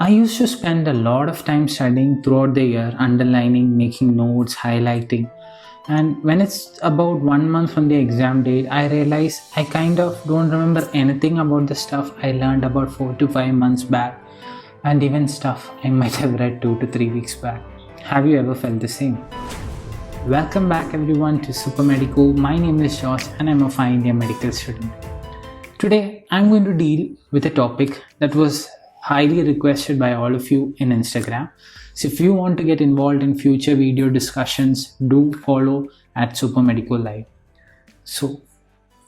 I used to spend a lot of time studying throughout the year, underlining, making notes, highlighting. And when it's about 1 month from the exam date, I realize I kind of don't remember anything about the stuff I learned about 4 to 5 months back, and even stuff I might have read 2 to 3 weeks back. Have you ever felt the same? Welcome back everyone to Super Medico. My name is Josh and I'm a final year medical student. Today I'm going to deal with a topic that was highly requested by all of you in Instagram. So if you want to get involved in future video discussions, do follow at Super Medico Live. So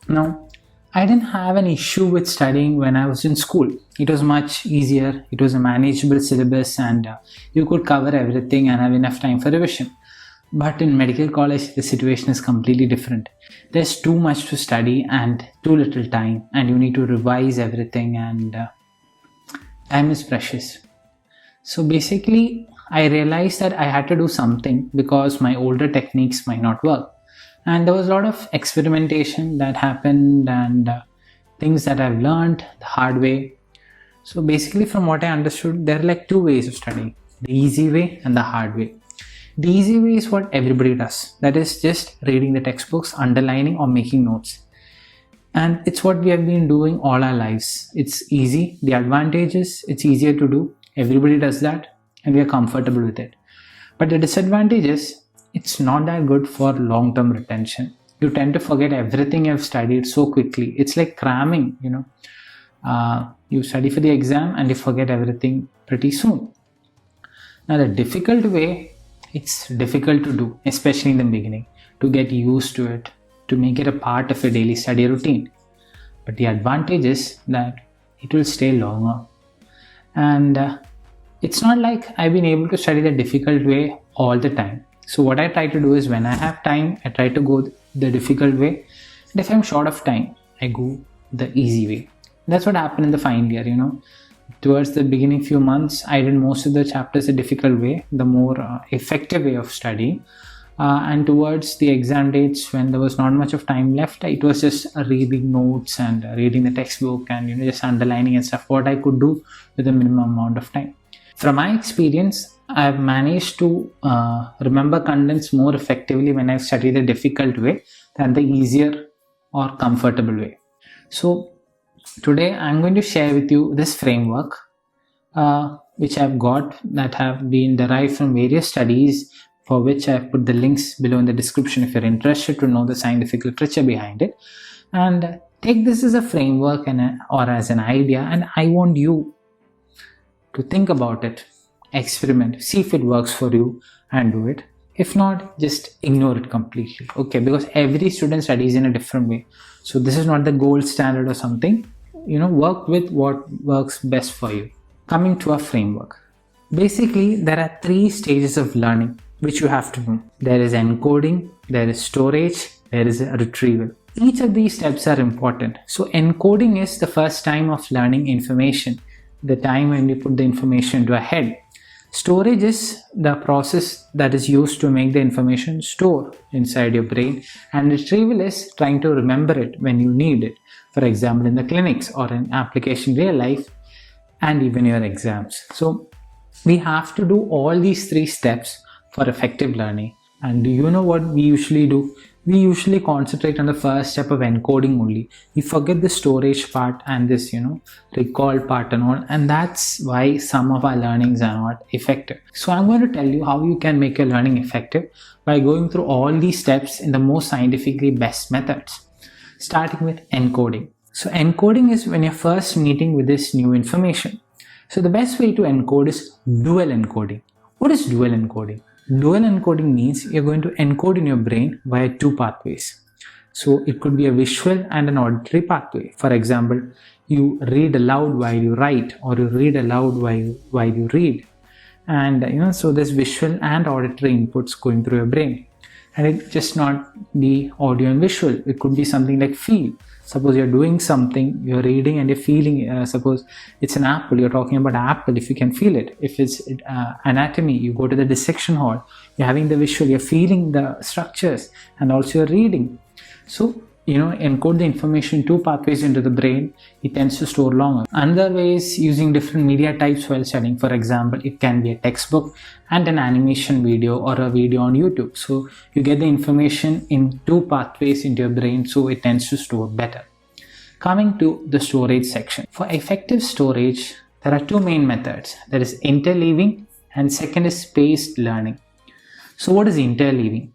now, I didn't have an issue with studying when I was in school. It was much easier. It was a manageable syllabus and you could cover everything and have enough time for revision. But in medical college, the situation is completely different. There's too much to study and too little time, and you need to revise everything, and time is precious. So basically, I realized that I had to do something because my older techniques might not work. And there was a lot of experimentation that happened and things that I've learned the hard way. So basically, from what I understood, there are like two ways of studying: the easy way and the hard way. The easy way is what everybody does. That is just reading the textbooks, underlining or making notes. And it's what we have been doing all our lives. It's easy. The advantage is it's easier to do. Everybody does that and we are comfortable with it. But the disadvantage is it's not that good for long-term retention. You tend to forget everything you've studied so quickly. It's like cramming, you study for the exam and you forget everything pretty soon. Now the difficult way, it's difficult to do, especially in the beginning, to get used to it, to make it a part of your daily study routine. But the advantage is that it will stay longer. And it's not like I've been able to study the difficult way all the time. So what I try to do is when I have time, I try to go the difficult way. And if I'm short of time, I go the easy way. That's what happened in the final year, Towards the beginning few months, I did most of the chapters the difficult way, the more effective way of studying. And towards the exam dates, when there was not much of time left, it was just reading notes and reading the textbook and just underlining and stuff, what I could do with a minimum amount of time. From my experience, I've managed to remember contents more effectively when I've studied the difficult way than the easier or comfortable way. So today I'm going to share with you this framework which I've got that have been derived from various studies, for which I've put the links below in the description if you're interested to know the scientific literature behind it. And take this as a framework or as an idea, and I want you to think about it, experiment, see if it works for you and do it. If not, just ignore it completely. Okay, because every student studies in a different way. So this is not the gold standard or something. Work with what works best for you. Coming to a framework. Basically, there are 3 stages of learning which you have to know. There is encoding, there is storage, there is retrieval. Each of these steps are important. So encoding is the first time of learning information, the time when you put the information into a head. Storage is the process that is used to make the information store inside your brain, and retrieval is trying to remember it when you need it. For example, in the clinics or in application real life and even your exams. So we have to do all these 3 steps for effective learning. And do you know what we usually do? We usually concentrate on the first step of encoding only. We forget the storage part and this, recall part and all. And that's why some of our learnings are not effective. So I'm going to tell you how you can make your learning effective by going through all these steps in the most scientifically best methods. Starting with encoding. So encoding is when you're first meeting with this new information. So the best way to encode is dual encoding. What is dual encoding? Dual encoding means you're going to encode in your brain via 2 pathways. So it could be a visual and an auditory pathway. For example, you read aloud while you write, or you read aloud while you read. And so there's visual and auditory inputs going through your brain. And it just not be audio and visual. It could be something like feel. Suppose you're doing something, you're reading and you're feeling, suppose it's an apple, you're talking about apple, if you can feel it. If it's anatomy, you go to the dissection hall, you're having the visual, you're feeling the structures, and also you're reading. So encode the information two pathways into the brain, it tends to store longer. Another way is using different media types while studying. For example, it can be a textbook and an animation video or a video on YouTube. So you get the information in two pathways into your brain, so it tends to store better. Coming to the storage section. For effective storage, there are two main methods. There is interleaving and second is spaced learning. So what is interleaving?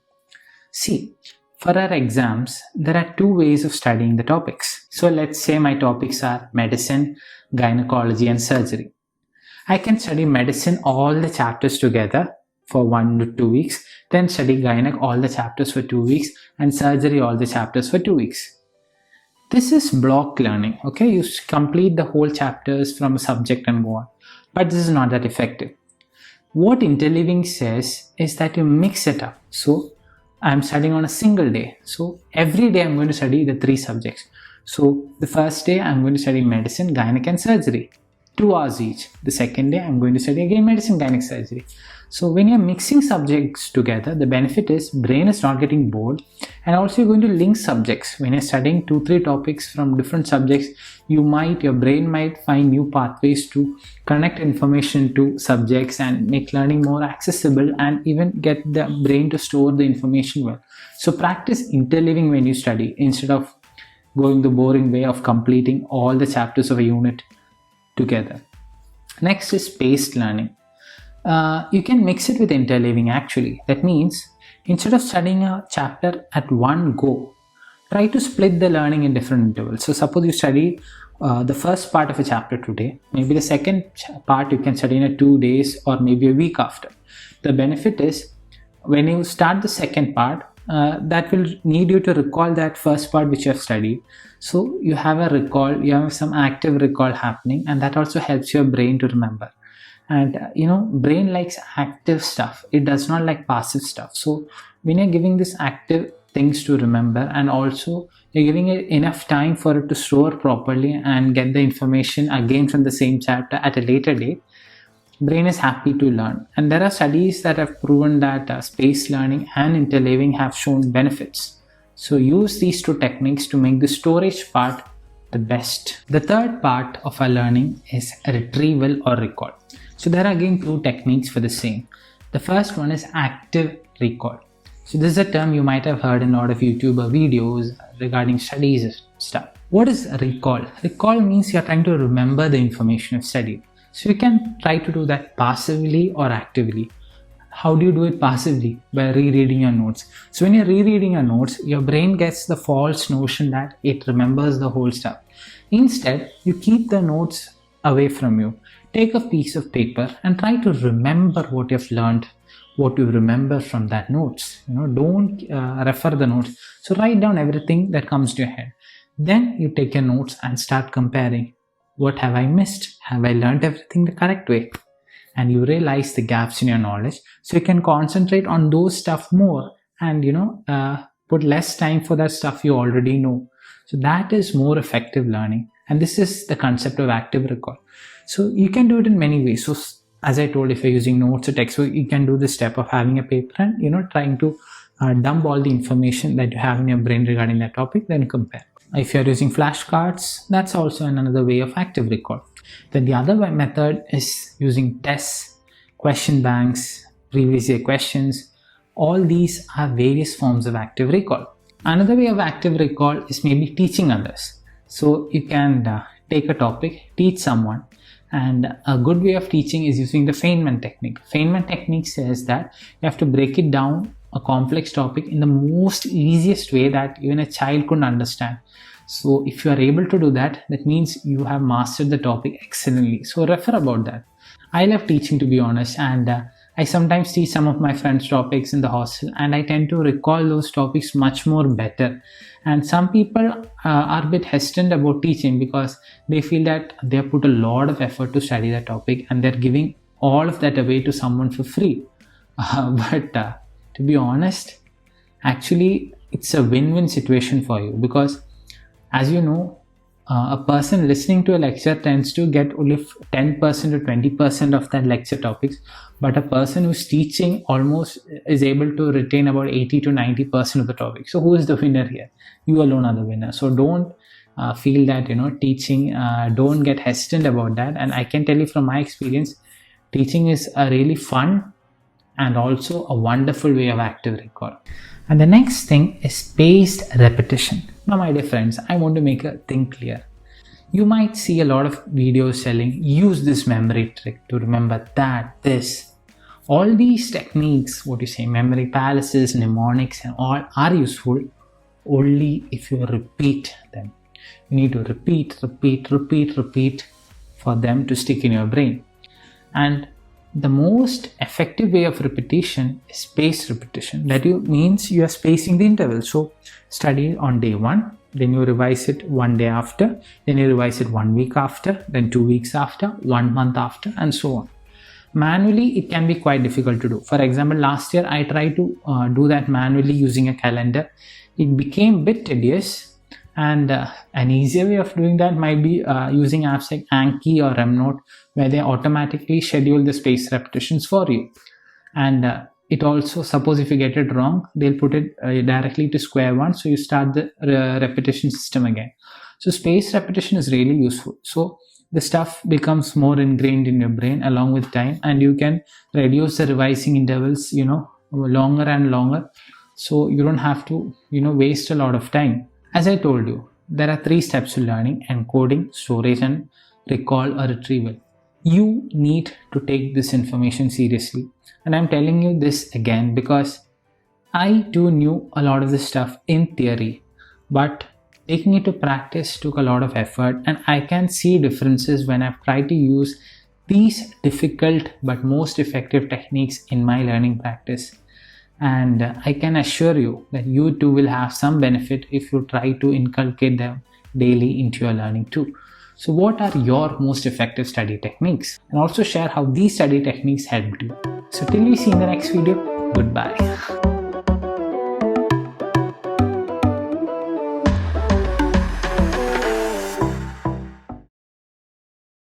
See, for our exams, there are two ways of studying the topics. So let's say my topics are medicine, gynecology and surgery. I can study medicine all the chapters together for 1 to 2 weeks, then study gynec all the chapters for 2 weeks and surgery all the chapters for 2 weeks. This is block learning, okay? You complete the whole chapters from a subject and go on. But this is not that effective. What interleaving says is that you mix it up. So I'm studying on a single day. So every day I'm going to study the 3 subjects. So the first day I'm going to study medicine, gynec and surgery. 2 hours each. The second day I'm going to study again medicine, gynec, surgery. So when you're mixing subjects together, the benefit is brain is not getting bored, and also you're going to link subjects. When you're studying 2-3 topics from different subjects, your brain might find new pathways to connect information to subjects and make learning more accessible and even get the brain to store the information well. So practice interleaving when you study instead of going the boring way of completing all the chapters of a unit together. Next is spaced learning. You can mix it with interleaving actually. That means instead of studying a chapter at one go, try to split the learning in different intervals. So suppose you study the first part of a chapter today, maybe the second part you can study in 2 days or maybe a week after. The benefit is when you start the second part, that will need you to recall that first part which you have studied. So you have a recall, you have some active recall happening, and that also helps your brain to remember. And brain likes active stuff. It does not like passive stuff. So when you're giving this active things to remember, and also you're giving it enough time for it to store properly and get the information again from the same chapter at a later date, brain is happy to learn. And there are studies that have proven that spaced learning and interleaving have shown benefits. So use these two techniques to make the storage part the best. The third part of our learning is retrieval or recall. So there are again 2 techniques for the same. The first one is active recall. So this is a term you might have heard in a lot of YouTuber videos regarding studies and stuff. What is recall? Recall means you're trying to remember the information you've studied. So you can try to do that passively or actively. How do you do it passively? By rereading your notes. So when you're rereading your notes, your brain gets the false notion that it remembers the whole stuff. Instead, you keep the notes away from you. Take a piece of paper and try to remember what you've learned, what you remember from that notes. Don't refer the notes. So write down everything that comes to your head. Then you take your notes and start comparing. What have I missed? Have I learned everything the correct way? And you realize the gaps in your knowledge. So you can concentrate on those stuff more and put less time for that stuff you already know. So that is more effective learning. And this is the concept of active recall. So you can do it in many ways. So as I told, if you're using notes or textbook, you can do the step of having a paper and trying to dump all the information that you have in your brain regarding that topic, then compare. If you're using flashcards, that's also another way of active recall. Then the other method is using tests, question banks, previous year questions. All these are various forms of active recall. Another way of active recall is maybe teaching others. So you can take a topic, teach someone. And a good way of teaching is using the Feynman technique. Feynman technique says that you have to break it down, a complex topic, in the most easiest way that even a child could understand. So if you are able to do that, that means you have mastered the topic excellently. So refer about that. I love teaching, to be honest, and I sometimes teach some of my friends' topics in the hostel, and I tend to recall those topics much more better. And some people are a bit hesitant about teaching because they feel that they have put a lot of effort to study that topic and they're giving all of that away to someone for free. But to be honest, actually it's a win-win situation for you, because as you know, a person listening to a lecture tends to get only 10% or 20% of that lecture topics, but a person who's teaching almost is able to retain about 80 to 90% of the topic. So who is the winner here? You alone are the winner. So don't feel that teaching, don't get hesitant about that. And I can tell you from my experience, teaching is a really fun and also a wonderful way of active recall. And the next thing is spaced repetition. Now, my dear friends, I want to make a thing clear. You might see a lot of videos telling, use this memory trick to remember that, this. All these techniques, memory palaces, mnemonics, and all are useful only if you repeat them. You need to repeat for them to stick in your brain. And the most effective way of repetition is spaced repetition. That means you are spacing the interval. So study on day 1, then you revise it 1 day after, then you revise it 1 week after, then 2 weeks after, 1 month after, and so on. Manually, it can be quite difficult to do. For example, last year I tried to do that manually using a calendar. It became a bit tedious. And an easier way of doing that might be using apps like Anki or Remnote, where they automatically schedule the spaced repetitions for you. And it also, suppose if you get it wrong, they'll put it directly to square one, so you start the repetition system again. So spaced repetition is really useful. So the stuff becomes more ingrained in your brain along with time, and you can reduce the revising intervals, longer and longer. So you don't have to, waste a lot of time. As I told you, there are 3 steps to learning: encoding, storage, and recall or retrieval. You need to take this information seriously. And I'm telling you this again because I too knew a lot of this stuff in theory, but taking it to practice took a lot of effort, and I can see differences when I've tried to use these difficult but most effective techniques in my learning practice. And I can assure you that you too will have some benefit if you try to inculcate them daily into your learning too. So what are your most effective study techniques? And also share how these study techniques helped you. So till we see in the next video, goodbye.